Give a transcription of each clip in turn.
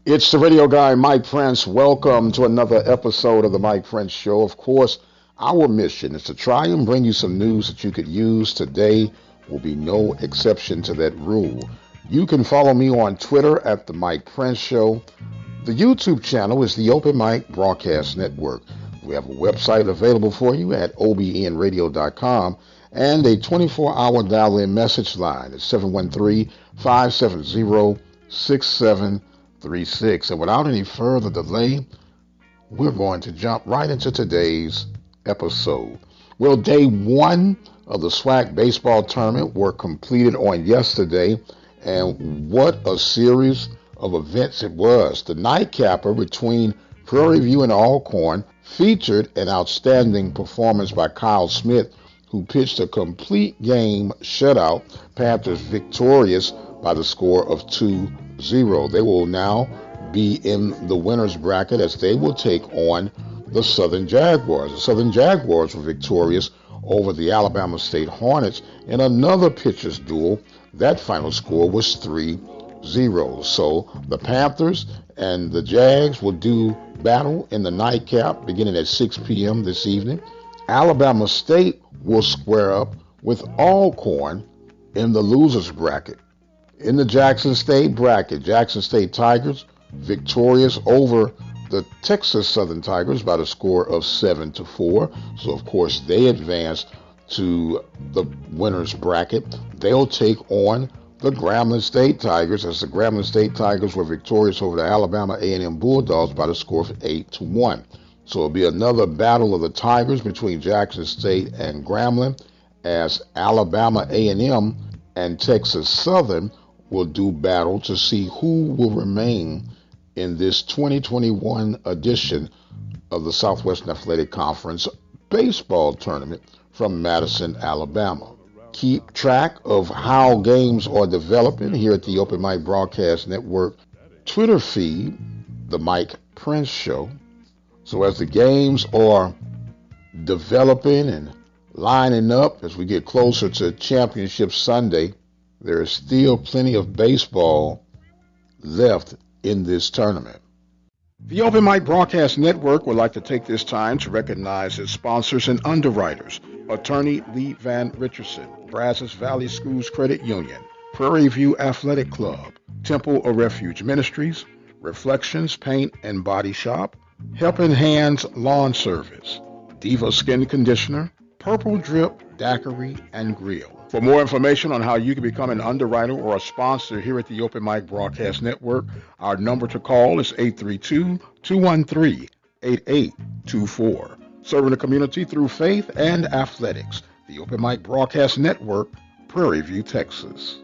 It's the radio guy, Mike Prince. Welcome to another episode of the Mike Prince Show. Of course, our mission is to try and bring you some news that you could use. Today will be no exception to that rule. You can follow me on Twitter at the Mike Prince Show. The YouTube channel is the Open Mic Broadcast Network. We have a website available for you at obnradio.com and a 24-hour dial-in message line at 713-570-6736. And without any further delay, we're going to jump right into today's episode. Well, day one of the SWAC baseball tournament were completed on yesterday, and what a series of events it was. The nightcapper between Prairie View and Alcorn featured an outstanding performance by Kyle Smith, who pitched a complete game shutout. Panthers victorious by the score of 2-0. They will now be in the winner's bracket as they will take on the Southern Jaguars. The Southern Jaguars were victorious over the Alabama State Hornets in another pitcher's duel. That final score was 3-0. So the Panthers and the Jags will do battle in the nightcap beginning at 6 p.m. this evening. Alabama State will square up with Alcorn in the loser's bracket. In the Jackson State bracket, Jackson State Tigers victorious over the Texas Southern Tigers by the score of 7-4. So, of course, they advance to the winner's bracket. They'll take on the Grambling State Tigers, as the Grambling State Tigers were victorious over the Alabama A&M Bulldogs by the score of 8-1. So it'll be another battle of the Tigers between Jackson State and Grambling, as Alabama A&M and Texas Southern will do battle to see who will remain in this 2021 edition of the Southwestern Athletic Conference baseball tournament from Madison, Alabama. Keep track of how games are developing here at the Open Mic Broadcast Network Twitter feed, The Mike Prince Show. So as the games are developing and lining up as we get closer to Championship Sunday, there is still plenty of baseball left in this tournament. The Open Mic Broadcast Network would like to take this time to recognize its sponsors and underwriters: Attorney Lee Van Richardson, Brazos Valley Schools Credit Union, Prairie View Athletic Club, Temple of Refuge Ministries, Reflections Paint and Body Shop, Helping Hands Lawn Service, Diva Skin Conditioner, Purple Drip Daiquiri and Grill. For more information on how you can become an underwriter or a sponsor here at the Open Mic Broadcast Network, our number to call is 832-213-8824. Serving the community through faith and athletics. The Open Mic Broadcast Network, Prairie View, Texas.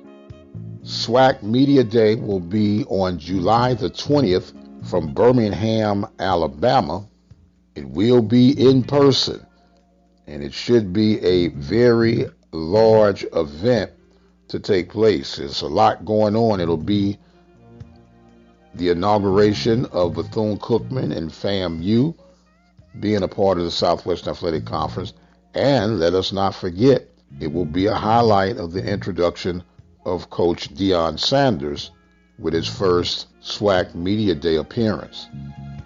SWAC Media Day will be on July the 20th from Birmingham, Alabama. It will be in person, and it should be a very large event to take place. There's a lot going on. It'll be the inauguration of Bethune-Cookman and FAMU being a part of the Southwestern Athletic Conference. And let us not forget, it will be a highlight of the introduction of Coach Deion Sanders with his first SWAC Media Day appearance.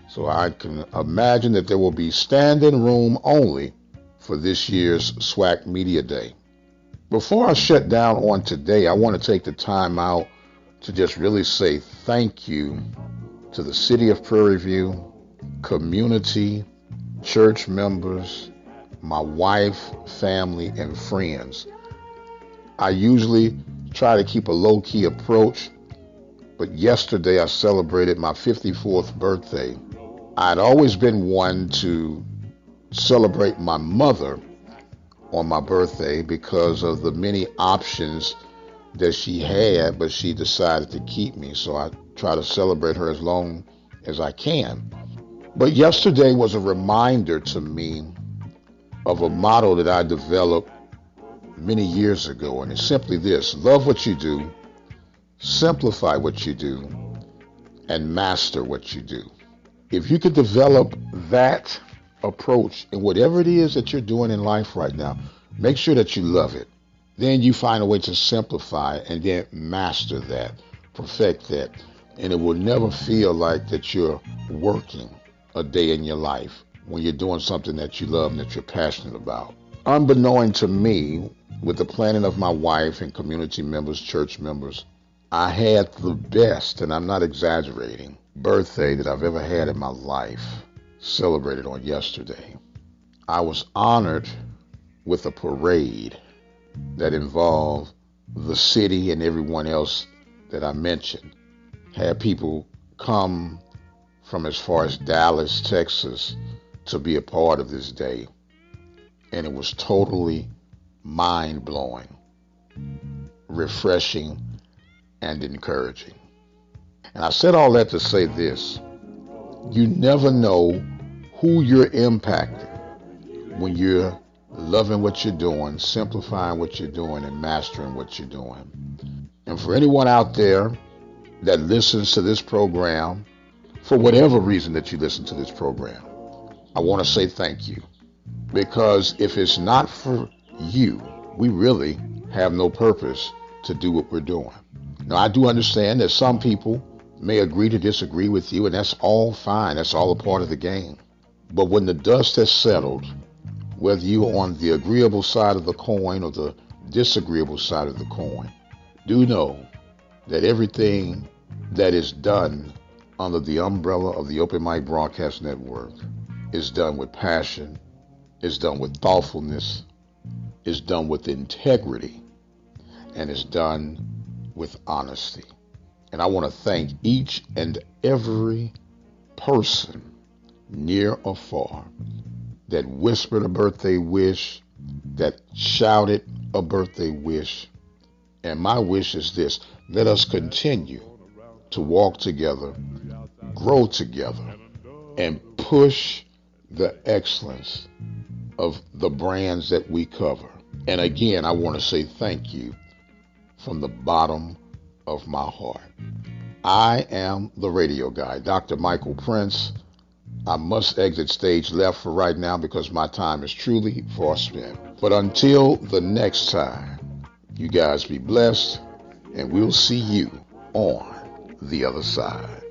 So I can imagine that there will be standing room only for this year's SWAC Media Day. Before I shut down on today, I want to take the time out to just really say thank you to the city of Prairie View, community, church members, my wife, family, and friends. I usually try to keep a low-key approach, but yesterday I celebrated my 54th birthday. I'd always been one to celebrate my mother on my birthday because of the many options that she had, but she decided to keep me, so I try to celebrate her as long as I can. But yesterday was a reminder to me of a motto that I developed many years ago, and it's simply this: love what you do, simplify what you do, and master what you do. If you could develop that approach in whatever it is that you're doing in life right now, make sure that you love it. Then you find a way to simplify and then master that, perfect that. And it will never feel like that you're working a day in your life when you're doing something that you love and that you're passionate about. Unbeknown to me, with the planning of my wife and community members, church members, I had the best, and I'm not exaggerating, birthday that I've ever had in my life celebrated on yesterday. I was honored with a parade that involved the city and everyone else that I mentioned. Had people come from as far as Dallas, Texas, to be a part of this day. And it was totally mind-blowing, refreshing, and encouraging. And I said all that to say this. You never know who you're impacting when you're loving what you're doing, simplifying what you're doing, and mastering what you're doing. And for anyone out there that listens to this program, for whatever reason that you listen to this program, I want to say thank you. Because if it's not for you, we really have no purpose to do what we're doing. Now, I do understand that some people may agree to disagree with you, and that's all fine. That's all a part of the game. But when the dust has settled, whether you're on the agreeable side of the coin or the disagreeable side of the coin, do know that everything that is done under the umbrella of the Open Mic Broadcast Network is done with passion, is done with thoughtfulness, is done with integrity, and is done with honesty. And I want to thank each and every person, near or far, that whispered a birthday wish, that shouted a birthday wish. And my wish is this: let us continue to walk together, grow together, and push the excellence of the brands that we cover. And again, I want to say thank you from the bottom of my heart. I am the radio guy, Dr. Michael Prince. I must exit stage left for right now because my time is truly far spent. But until the next time, you guys be blessed, and we'll see you on the other side.